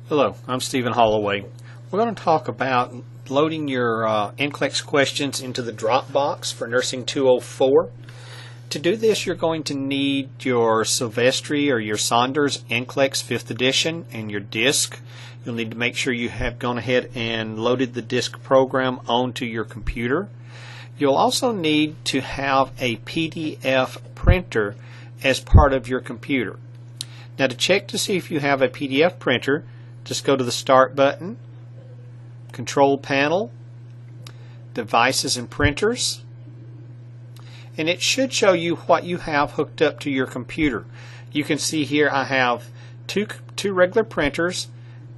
Hello, I'm Stephen Holloway. We're going to talk about loading your Nclex questions into the Dropbox for Nursing 204. To do this, you're going to need your Silvestri or your Saunders Nclex 5th edition and your disk. You'll need to make sure you have gone ahead and loaded the disk program onto your computer. You'll also need to have a PDF printer as part of your computer. Now, to check to see if you have a PDF printer, just go to the Start button, Control Panel, Devices and Printers, and it should show you what you have hooked up to your computer. You can see here I have two regular printers,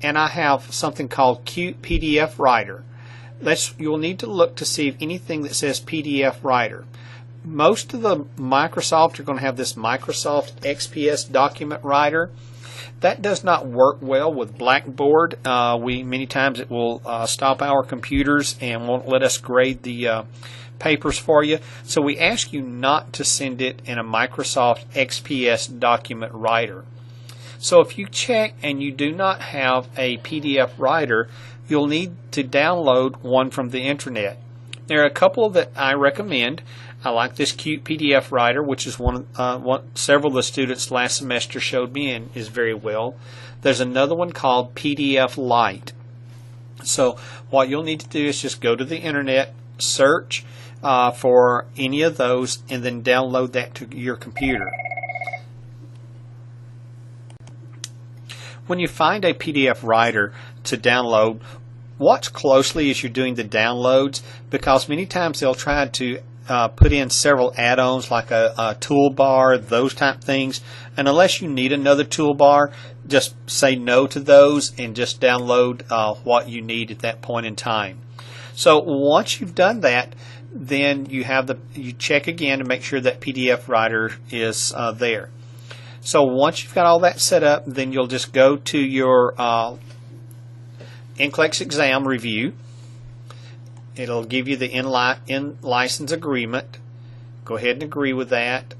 and I have something called Qt PDF Writer. You'll need to look to see if anything that says PDF Writer. Most of the Microsoft are going to have this Microsoft XPS document writer. That does not work well with Blackboard. Many times it will stop our computers and won't let us grade the papers for you. So we ask you not to send it in a Microsoft XPS document writer. So if you check and you do not have a PDF writer, you'll need to download one from the internet. There are a couple that I recommend. I like this Qt PDF Writer, which is one several of the students last semester showed me and is very well. There's another one called PDF Lite. So what you'll need to do is just go to the internet, search for any of those, and then download that to your computer. When you find a PDF Writer to download, watch closely as you're doing the downloads, because many times they'll try to put in several add-ons like a toolbar, those type things, and unless you need another toolbar, just say no to those and just download what you need at that point in time. So once you've done that, then you check again to make sure that PDF Writer is there. So once you've got all that set up, then you'll just go to your Nclex exam review. It'll give you the in-license agreement. Go ahead and agree with that.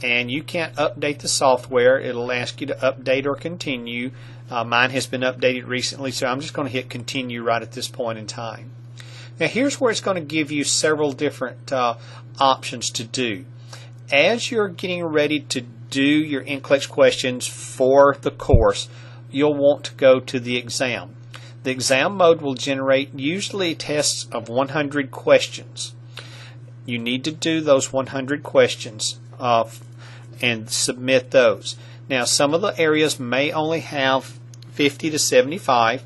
And you can't update the software. It'll ask you to update or continue. Mine has been updated recently, so I'm just going to hit continue right at this point in time. Now here's where it's going to give you several different options to do. As you're getting ready to do your Nclex questions for the course, you'll want to go to the exam. The exam mode will generate usually tests of 100 questions. You need to do those 100 questions and submit those. Now, some of the areas may only have 50 to 75,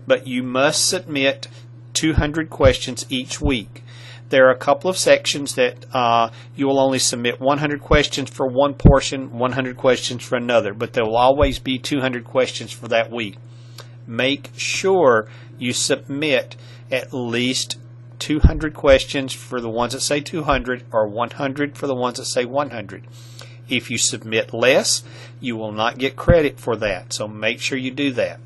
but you must submit 200 questions each week. There are a couple of sections that you will only submit 100 questions for one portion, 100 questions for another, but there will always be 200 questions for that week. Make sure you submit at least 200 questions for the ones that say 200 or 100 for the ones that say 100. If you submit less, you will not get credit for that, so make sure you do that.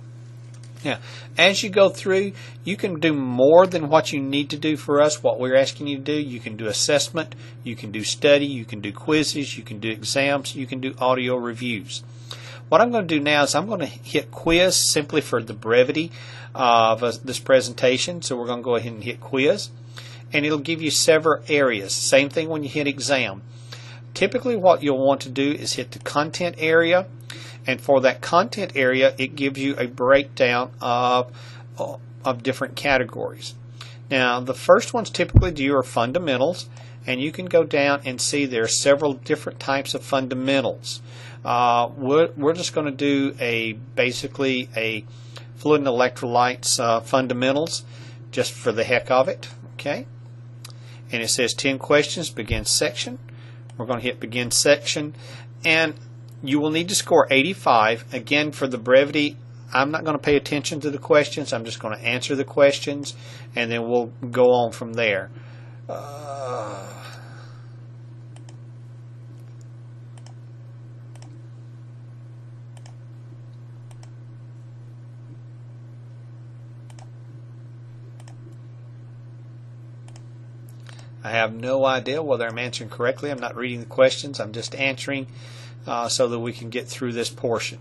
Now, as you go through, you can do more than what you need to do for us, what we're asking you to do. You can do assessment, you can do study, you can do quizzes, you can do exams, you can do audio reviews. What I'm going to do now is I'm going to hit quiz simply for the brevity of this presentation. So we're going to go ahead and hit quiz, and it'll give you several areas. Same thing when you hit exam. Typically what you'll want to do is hit the content area, and for that content area it gives you a breakdown of different categories. Now the first ones typically do are fundamentals, and you can go down and see there are several different types of fundamentals. We're just going to do basically a fluid and electrolytes fundamentals just for the heck of it. Okay, and it says 10 questions, begin section. We're going to hit begin section, and you will need to score 85. Again, for the brevity, I'm not going to pay attention to the questions. I'm just going to answer the questions, and then we'll go on from there. I have no idea whether I'm answering correctly. I'm not reading the questions. I'm just answering so that we can get through this portion.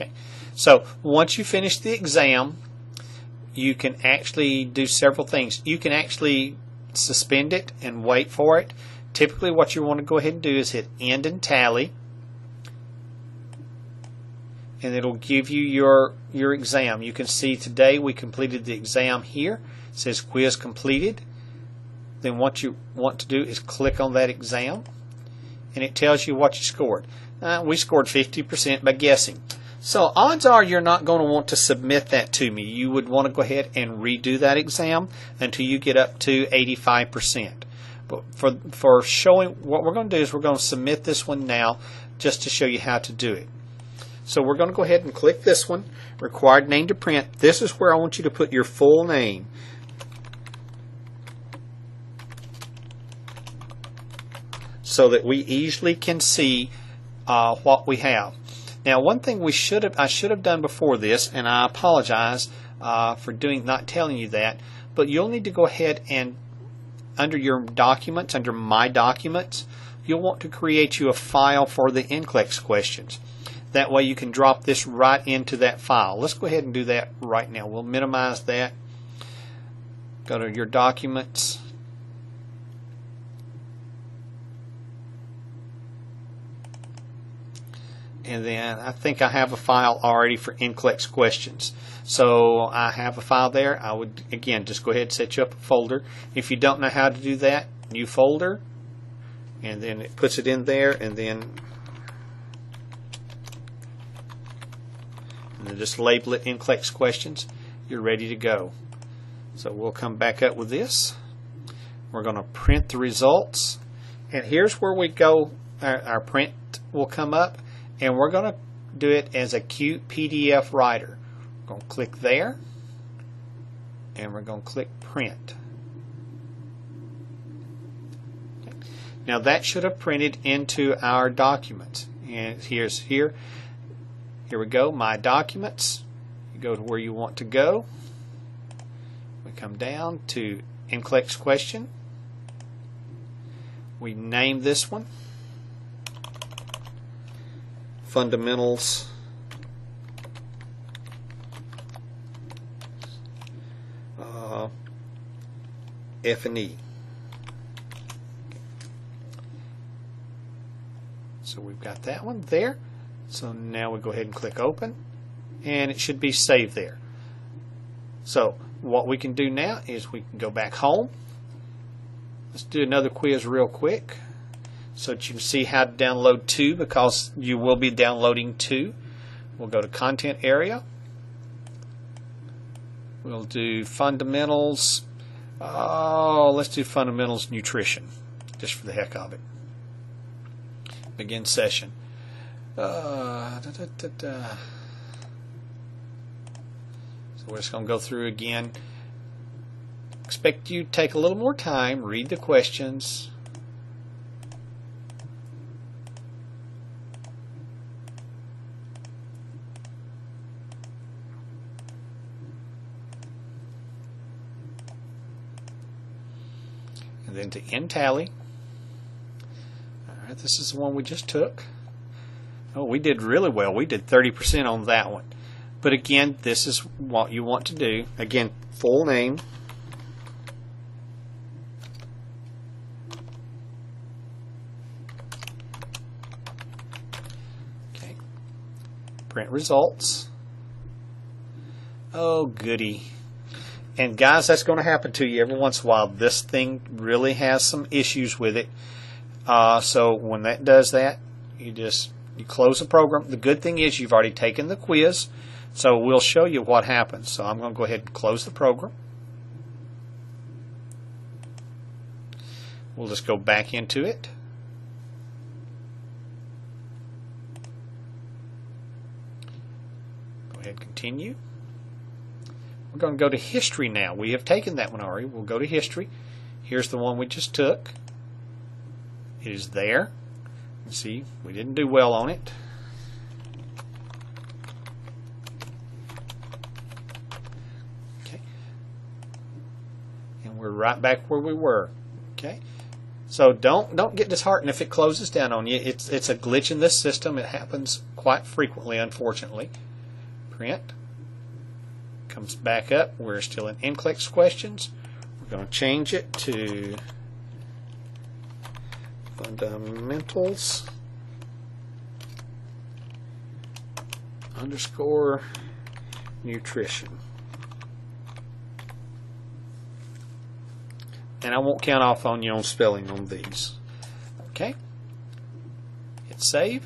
Okay, so once you finish the exam, you can actually do several things. You can actually suspend it and wait for it. Typically what you want to go ahead and do is hit end and tally, and it'll give you your exam. You can see today we completed the exam here. It says quiz completed. Then what you want to do is click on that exam, and it tells you what you scored. We scored 50% by guessing. So odds are you're not going to want to submit that to me. You would want to go ahead and redo that exam until you get up to 85%. But for showing, what we're going to do is we're going to submit this one now just to show you how to do it. So we're going to go ahead and click this one, required name to print. This is where I want you to put your full name. So that we easily can see what we have. Now, one thing I should have done before this, and I apologize for not telling you that, but you'll need to go ahead and under your documents, under My Documents, you'll want to create you a file for the Nclex questions. That way you can drop this right into that file. Let's go ahead and do that right now. We'll minimize that. Go to your documents. And then I think I have a file already for Nclex questions. So I have a file there. I would, again, just go ahead and set you up a folder. If you don't know how to do that, new folder, and then it puts it in there, and then just label it Nclex questions. You're ready to go. So we'll come back up with this. We're going to print the results, and here's where we go. Our print will come up. And we're going to do it as a cute PDF writer. We're going to click there, and we're going to click print. Okay. Now that should have printed into our documents. And here we go, My Documents. You go to where you want to go. We come down to Nclex question. We name this one Fundamentals F&E. So we've got that one there. So now we go ahead and click open, and it should be saved there. So what we can do now is we can go back home. Let's do another quiz real quick, so that you can see how to download 2, because you will be downloading 2. We'll go to content area. We'll do fundamentals. Oh, let's do fundamentals nutrition, just for the heck of it. Begin session. So we're just going to go through again. Expect you to take a little more time, read the questions. And then to end tally. Alright, this is the one we just took. Oh, we did really well. We did 30% on that one. But again, this is what you want to do. Again, full name. Okay. Print results. Oh, goody. And guys, that's going to happen to you every once in a while. This thing really has some issues with it. So when that does that, you close the program. The good thing is you've already taken the quiz, so we'll show you what happens. So I'm going to go ahead and close the program. We'll just go back into it. Go ahead and continue. We're going to go to history now. We have taken that one already. We'll go to history. Here's the one we just took. It is there. See, we didn't do well on it. Okay. And we're right back where we were. Okay. So don't get disheartened if it closes down on you. It's a glitch in this system. It happens quite frequently, unfortunately. print. Comes back up. We're still in Nclex Questions. We're going to change it to fundamentals _ nutrition. And I won't count off on you on spelling on these. Okay. Hit save.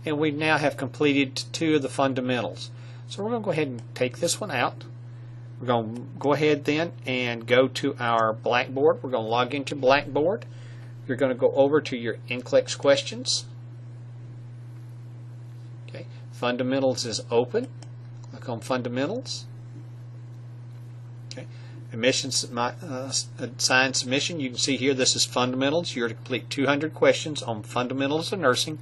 And we now have completed 2 of the fundamentals. So we're going to go ahead and take this one out. We're going to go ahead then and go to our Blackboard. We're going to log into Blackboard. You're going to go over to your Nclex Questions. Okay. Fundamentals is open. Click on Fundamentals. Okay. Assigned submission. You can see here this is fundamentals. You're to complete 200 questions on fundamentals of nursing,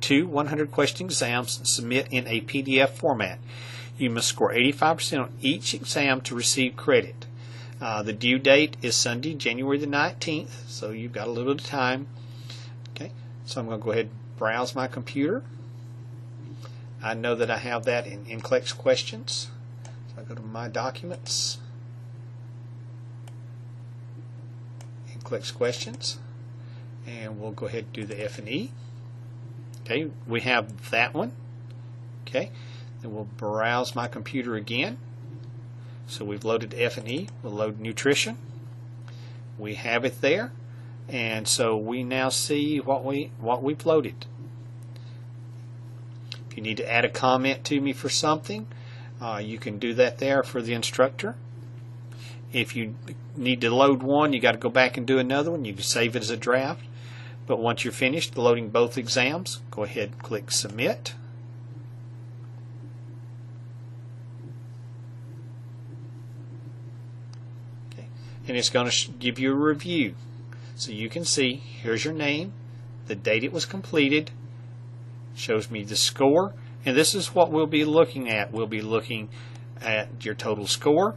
2 100-question exams, and submit in a PDF format. You must score 85% on each exam to receive credit. The due date is Sunday, January the 19th, so you've got a little bit of time. Okay, so I'm going to go ahead and browse my computer. I know that I have that in Nclex Questions. So I go to My Documents, Nclex Questions, and we'll go ahead and do the F&E. Okay, we have that one. Okay, then we'll browse my computer again. So we've loaded F&E. We'll load nutrition. We have it there, and so we now see what we've loaded. If you need to add a comment to me for something, you can do that there for the instructor. If you need to load one, you got to go back and do another one. You can save it as a draft. But once you're finished loading both exams, go ahead and click Submit. Okay. And it's going to give you a review. So you can see, here's your name, the date it was completed, shows me the score, and this is what we'll be looking at. We'll be looking at your total score,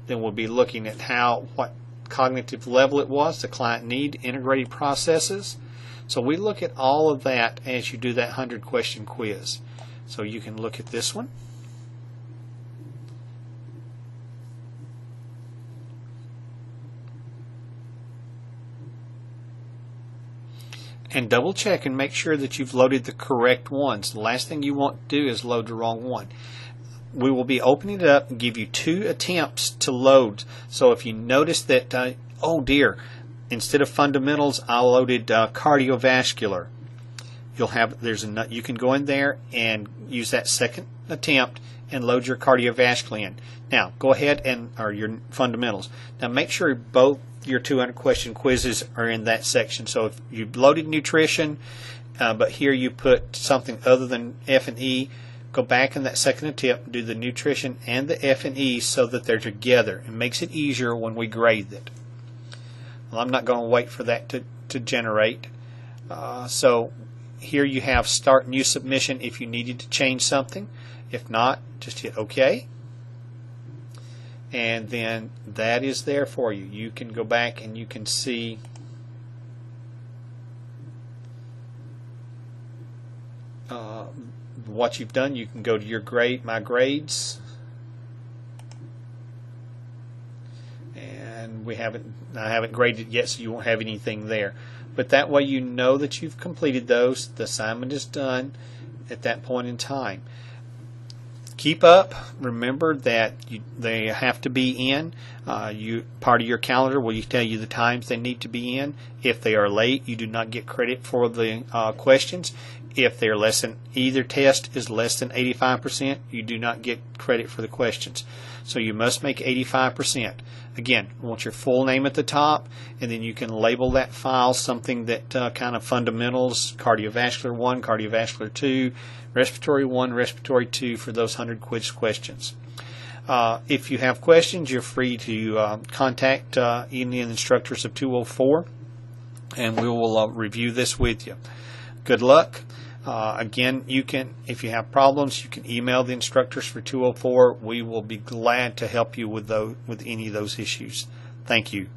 then we'll be looking at what cognitive level it was, the client need, integrated processes. So we look at all of that as you do that 100-question quiz. So you can look at this one. And double check and make sure that you've loaded the correct ones. The last thing you want to do is load the wrong one. We will be opening it up and give you 2 attempts to load. So if you notice that, oh dear, instead of fundamentals, I loaded cardiovascular. You can go in there and use that second attempt and load your cardiovascular in. Now go ahead or your fundamentals. Now make sure both your 200-question quizzes are in that section. So if you loaded nutrition, but here you put something other than F&E, go back in that second attempt and do the nutrition and the F&E so that they're together. It makes it easier when we grade it. Well, I'm not going to wait for that to generate. So here you have Start New Submission if you needed to change something. If not, just hit OK. And then that is there for you. You can go back and you can see what you've done. You can go to your grade, My Grades, and I haven't graded yet, so you won't have anything there. But that way you know that you've completed those. The assignment is done at that point in time. Keep up. Remember that they have to be in. Part of your calendar will tell you the times they need to be in. If they are late, you do not get credit for the questions. If they're either test is less than 85%, you do not get credit for the questions. So you must make 85%. Again, I want your full name at the top, and then you can label that file something that kind of fundamentals, cardiovascular 1, cardiovascular 2, respiratory 1, respiratory 2 for those 100 quiz questions. If you have questions, you're free to contact any of the instructors of 204, and we will review this with you. Good luck. Again, if you have problems, you can email the instructors for 204. We will be glad to help you with any of those issues. Thank you.